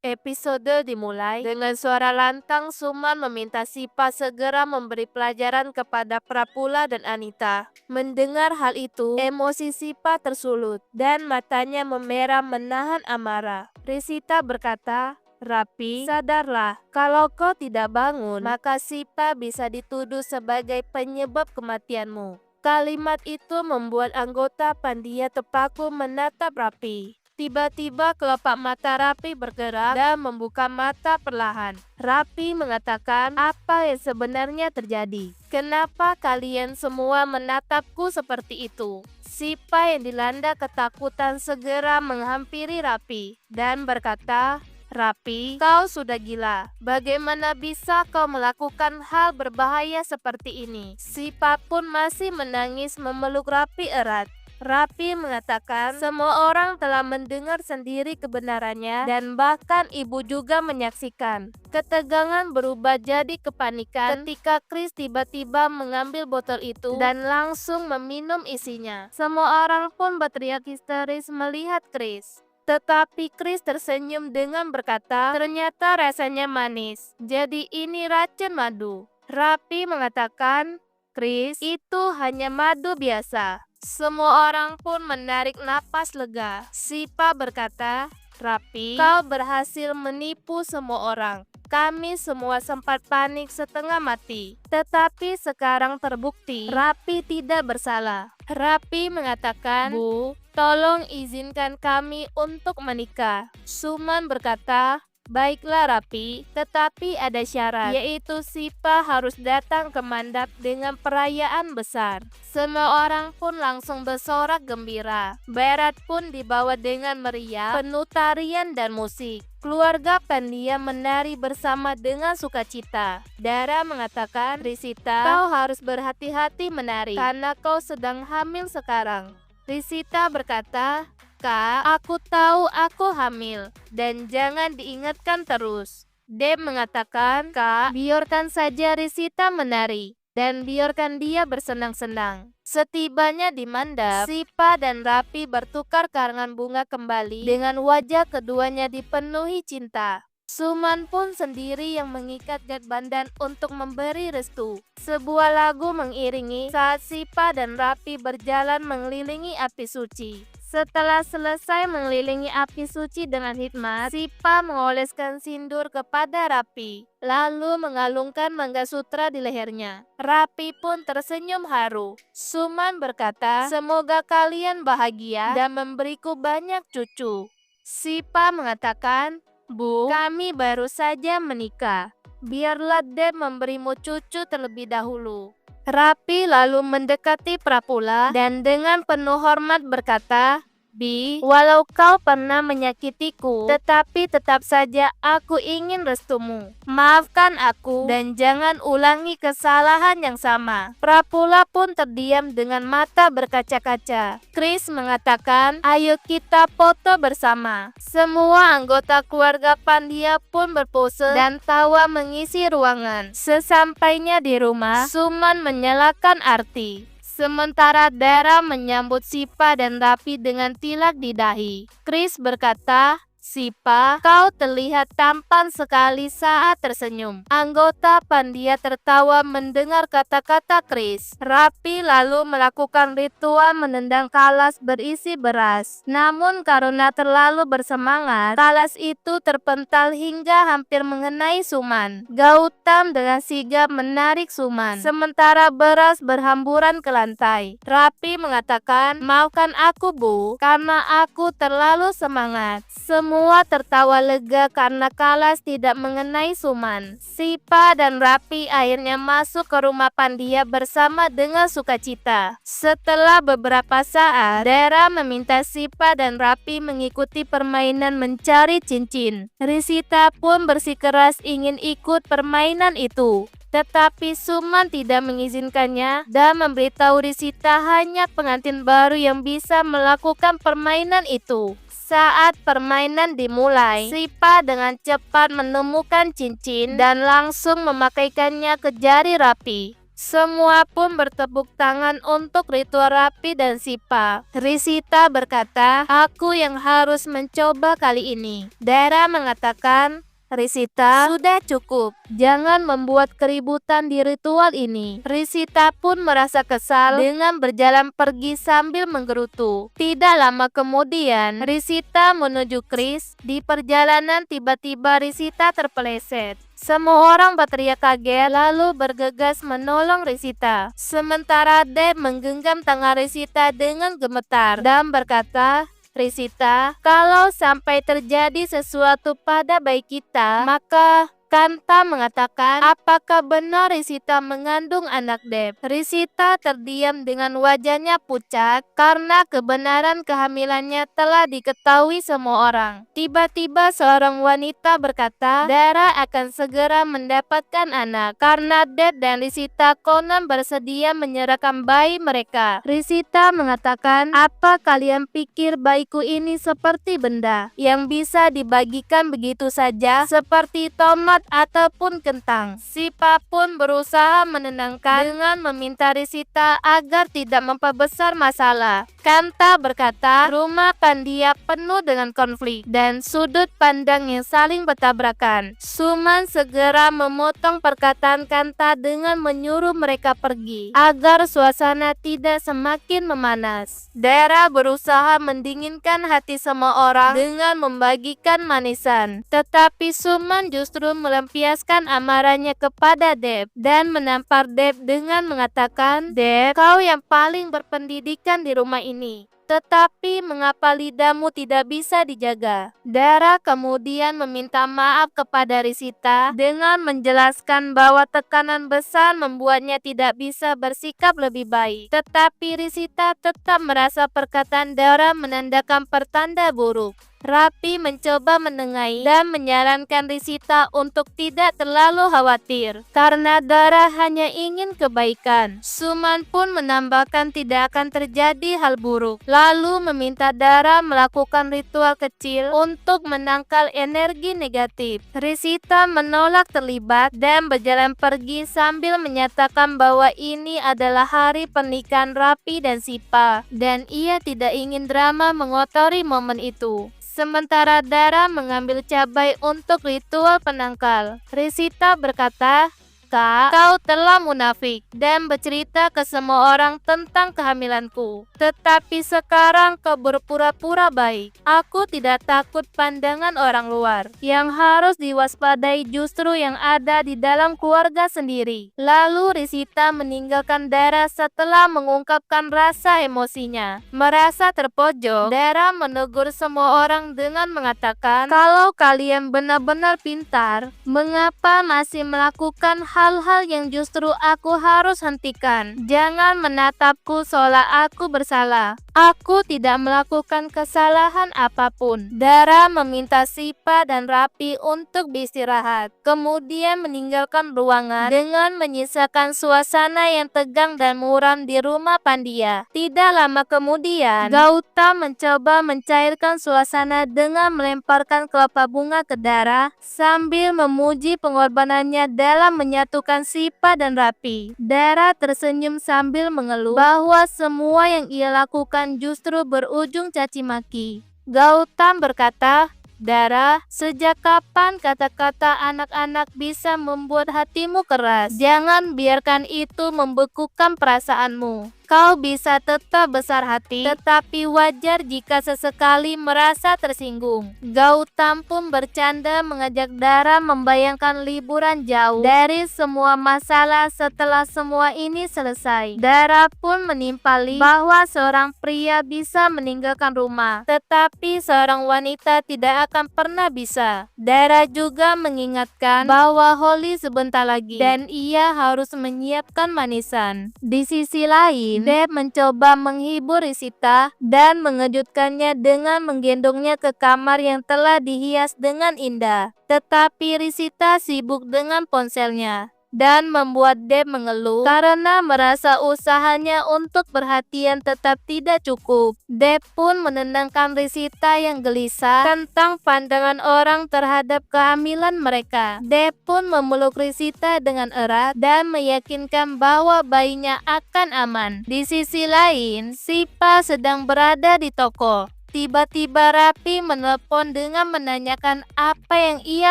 Episode dimulai dengan suara lantang Suman meminta Sipa segera memberi pelajaran kepada Prapula dan Anita. Mendengar hal itu, emosi Sipa tersulut dan matanya memerah menahan amarah. Risita berkata, "Rapi, sadarlah, kalau kau tidak bangun, maka Sipa bisa dituduh sebagai penyebab kematianmu." Kalimat itu membuat anggota Pandia terpaku menatap Rapi. Tiba-tiba kelopak mata Rapi bergerak dan membuka mata perlahan. Rapi mengatakan, "Apa yang sebenarnya terjadi? Kenapa kalian semua menatapku seperti itu?" Sipa yang dilanda ketakutan segera menghampiri Rapi dan berkata, "Rapi, kau sudah gila. Bagaimana bisa kau melakukan hal berbahaya seperti ini?" Sipa pun masih menangis memeluk Rapi erat. Rapi mengatakan semua orang telah mendengar sendiri kebenarannya dan bahkan ibu juga menyaksikan. Ketegangan berubah jadi kepanikan ketika Chris tiba-tiba mengambil botol itu dan langsung meminum isinya. Semua orang pun berteriak histeris melihat Chris. Tetapi Chris tersenyum dengan berkata, "Ternyata rasanya manis. Jadi ini racun madu." Rapi mengatakan, "Chris, itu hanya madu biasa." Semua orang pun menarik napas lega. Sipa berkata, "Rapi, kau berhasil menipu semua orang. Kami semua sempat panik setengah mati. Tetapi sekarang terbukti Rapi tidak bersalah." Rapi mengatakan, "Bu, tolong izinkan kami untuk menikah." Suman berkata, "Baiklah Rapi, tetapi ada syarat, yaitu Sipa harus datang ke mandap dengan perayaan besar." Semua orang pun langsung bersorak gembira. Barat pun dibawa dengan meriah, penuh tarian dan musik. Keluarga Pandia menari bersama dengan sukacita. Dara mengatakan, "Risita, kau harus berhati-hati menari, karena kau sedang hamil sekarang." Risita berkata, "Kak, aku tahu aku hamil, dan jangan diingatkan terus." Deb mengatakan, "Kak, biarkan saja Risita menari, dan biarkan dia bersenang-senang." Setibanya di mandap, Sipa dan Rapi bertukar karangan bunga kembali dengan wajah keduanya dipenuhi cinta. Suman pun sendiri yang mengikat Jatbandan untuk memberi restu. Sebuah lagu mengiringi saat Sipa dan Rapi berjalan mengelilingi api suci. Setelah selesai mengelilingi api suci dengan hikmat, Sipa mengoleskan sindur kepada Rapi, lalu mengalungkan manggasutera di lehernya. Rapi pun tersenyum haru. Suman berkata, "Semoga kalian bahagia dan memberiku banyak cucu." Sipa mengatakan, "Bu, kami baru saja menikah. Biarlah Deb memberimu cucu terlebih dahulu." Rapi lalu mendekati Prapula dan dengan penuh hormat berkata, "Bi, walau kau pernah menyakitiku, tetapi tetap saja aku ingin restumu. Maafkan aku dan jangan ulangi kesalahan yang sama." Prapula pun terdiam dengan mata berkaca-kaca. Chris mengatakan, "Ayo kita foto bersama." Semua anggota keluarga Pandia pun berpose dan tawa mengisi ruangan. Sesampainya di rumah, Suman menyalakan arti. Sementara Dara menyambut Sipa dan Rapi dengan tilak di dahi. Chris berkata, "Sipa, kau terlihat tampan sekali saat tersenyum." Anggota Pandia tertawa mendengar kata-kata Chris. Rapi lalu melakukan ritual menendang kalas berisi beras. Namun karena terlalu bersemangat, kalas itu terpental hingga hampir mengenai Suman. Gautam dengan sigap menarik Suman, sementara beras berhamburan ke lantai. Rapi mengatakan, "Maafkan aku, Bu, karena aku terlalu semangat." Semua tertawa lega karena kalas tidak mengenai Suman. Sipa dan Rapi akhirnya masuk ke rumah Pandia bersama dengan sukacita. Setelah beberapa saat, Dara meminta Sipa dan Rapi mengikuti permainan mencari cincin. Risita pun bersikeras ingin ikut permainan itu. Tetapi Suman tidak mengizinkannya dan memberitahu Risita hanya pengantin baru yang bisa melakukan permainan itu. Saat permainan dimulai, Sipa dengan cepat menemukan cincin dan langsung memakaikannya ke jari Rapi. Semua pun bertepuk tangan untuk ritual Rapi dan Sipa. Risita berkata, aku yang harus mencoba kali ini. Dara mengatakan, Risita, sudah cukup. Jangan membuat keributan di ritual ini. Risita pun merasa kesal dengan berjalan pergi sambil menggerutu. Tidak lama kemudian, Risita menuju Chris. Di perjalanan tiba-tiba Risita terpeleset. Semua orang berteriak kaget lalu bergegas menolong Risita. Sementara Deb menggenggam tangan Risita dengan gemetar dan berkata, Risita, kalau sampai terjadi sesuatu pada bayi kita, maka Kanta mengatakan, apakah benar Risita mengandung anak Deb? Risita terdiam dengan wajahnya pucat karena kebenaran kehamilannya telah diketahui semua orang. Tiba-tiba seorang wanita berkata, Dara akan segera mendapatkan anak karena Deb dan Risita konon bersedia menyerahkan bayi mereka. Risita mengatakan, apa kalian pikir bayiku ini seperti benda yang bisa dibagikan begitu saja seperti tomat ataupun kentang? Sipa pun berusaha menenangkan dengan meminta Risita agar tidak memperbesar masalah. Kanta berkata, rumah Pandia penuh dengan konflik dan sudut pandang yang saling bertabrakan. Suman segera memotong perkataan Kanta dengan menyuruh mereka pergi agar suasana tidak semakin memanas. Dara berusaha mendinginkan hati semua orang dengan membagikan manisan, tetapi Suman justru melampiaskan amarahnya kepada Deb dan menampar Deb dengan mengatakan, Deb, kau yang paling berpendidikan di rumah ini. Tetapi mengapa lidahmu tidak bisa dijaga? Dara kemudian meminta maaf kepada Risita dengan menjelaskan bahwa tekanan besar membuatnya tidak bisa bersikap lebih baik. Tetapi Risita tetap merasa perkataan Dara menandakan pertanda buruk. Rapi mencoba menengahi dan menyarankan Risita untuk tidak terlalu khawatir karena Dara hanya ingin kebaikan. Suman pun menambahkan tidak akan terjadi hal buruk, lalu meminta Dara melakukan ritual kecil untuk menangkal energi negatif. Risita menolak terlibat dan berjalan pergi sambil menyatakan bahwa ini adalah hari pernikahan Rapi dan Sipa dan ia tidak ingin drama mengotori momen itu. Sementara Dara mengambil cabai untuk ritual penangkal. Risita berkata, Kak, kau telah munafik dan bercerita ke semua orang tentang kehamilanku. Tetapi sekarang kau berpura-pura baik. Aku tidak takut pandangan orang luar. Yang harus diwaspadai justru yang ada di dalam keluarga sendiri. Lalu Risita meninggalkan Dara setelah mengungkapkan rasa emosinya. Merasa terpojok, Dara menegur semua orang dengan mengatakan, kalau kalian benar-benar pintar, mengapa masih melakukan hal-hal yang justru aku harus hentikan? Jangan menatapku seolah aku bersalah. Aku tidak melakukan kesalahan apapun. Dara meminta Sipa dan Rapi untuk beristirahat, kemudian meninggalkan ruangan dengan menyisakan suasana yang tegang dan muram di rumah Pandia. Tidak lama kemudian, Gautam mencoba mencairkan suasana dengan melemparkan kelapa bunga ke Dara sambil memuji pengorbanannya dalam menyatukan Sipa dan Rapi. Dara tersenyum sambil mengeluh bahwa semua yang ia lakukan justru berujung caci maki. Gautam berkata, Dara, sejak kapan kata-kata anak-anak bisa membuat hatimu keras? Jangan biarkan itu membekukan perasaanmu. Kau bisa tetap besar hati, tetapi wajar jika sesekali merasa tersinggung. Gautam pun bercanda mengajak Dara membayangkan liburan jauh dari semua masalah setelah semua ini selesai. Dara pun menimpali bahwa seorang pria bisa meninggalkan rumah, tetapi seorang wanita tidak akan pernah bisa. Dara juga mengingatkan bahwa Holly sebentar lagi dan ia harus menyiapkan manisan. Di sisi lain, Deb mencoba menghibur Risita dan mengejutkannya dengan menggendongnya ke kamar yang telah dihias dengan indah. Tetapi Risita sibuk dengan ponselnya. dan membuat Deb mengeluh karena merasa usahanya untuk perhatian tetap tidak cukup. Deb pun menenangkan Risita yang gelisah tentang pandangan orang terhadap kehamilan mereka. Deb pun memeluk Risita dengan erat dan meyakinkan bahwa bayinya akan aman. Di sisi lain, Sipa sedang berada di toko. Tiba-tiba Rapi menelpon dengan menanyakan apa yang ia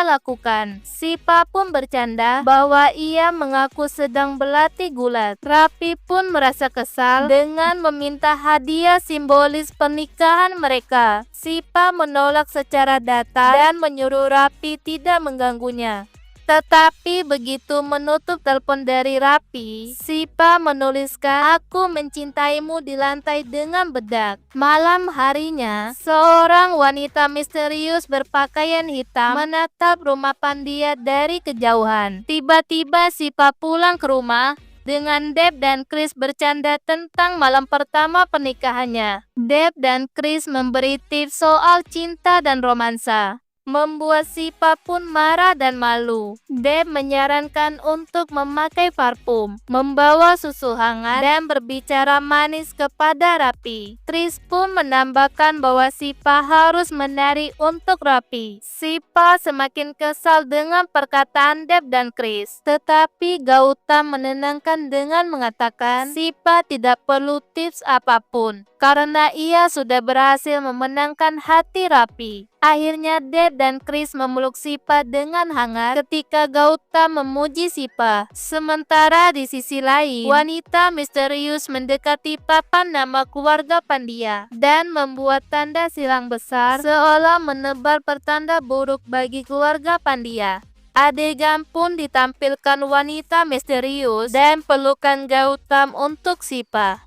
lakukan. Sipa pun bercanda bahwa ia mengaku sedang berlatih gulat. Rapi pun merasa kesal dengan meminta hadiah simbolis pernikahan mereka. Sipa menolak secara datar dan menyuruh Rapi tidak mengganggunya. Tetapi begitu menutup telepon dari Rapi, Sipa menuliskan, "Aku mencintaimu" di lantai dengan bedak. Malam harinya, seorang wanita misterius berpakaian hitam menatap rumah Pandia dari kejauhan. Tiba-tiba Sipa pulang ke rumah dengan Deb dan Chris bercanda tentang malam pertama pernikahannya. Deb dan Chris memberi tips soal cinta dan romansa, membuat Sipa pun marah dan malu. Deb menyarankan untuk memakai parfum, membawa susu hangat, dan berbicara manis kepada Rapi. Chris pun menambahkan bahwa Sipa harus menari untuk Rapi. Sipa semakin kesal dengan perkataan Deb dan Chris, tetapi Gautam menenangkan dengan mengatakan Sipa tidak perlu tips apapun karena ia sudah berhasil memenangkan hati Rapi. Akhirnya Deb dan Chris memeluk Sipa dengan hangat ketika Gautam memuji Sipa. Sementara di sisi lain, wanita misterius mendekati papan nama keluarga Pandia dan membuat tanda silang besar seolah menebar pertanda buruk bagi keluarga Pandia. Adegan pun ditampilkan wanita misterius dan pelukan Gautam untuk Sipa.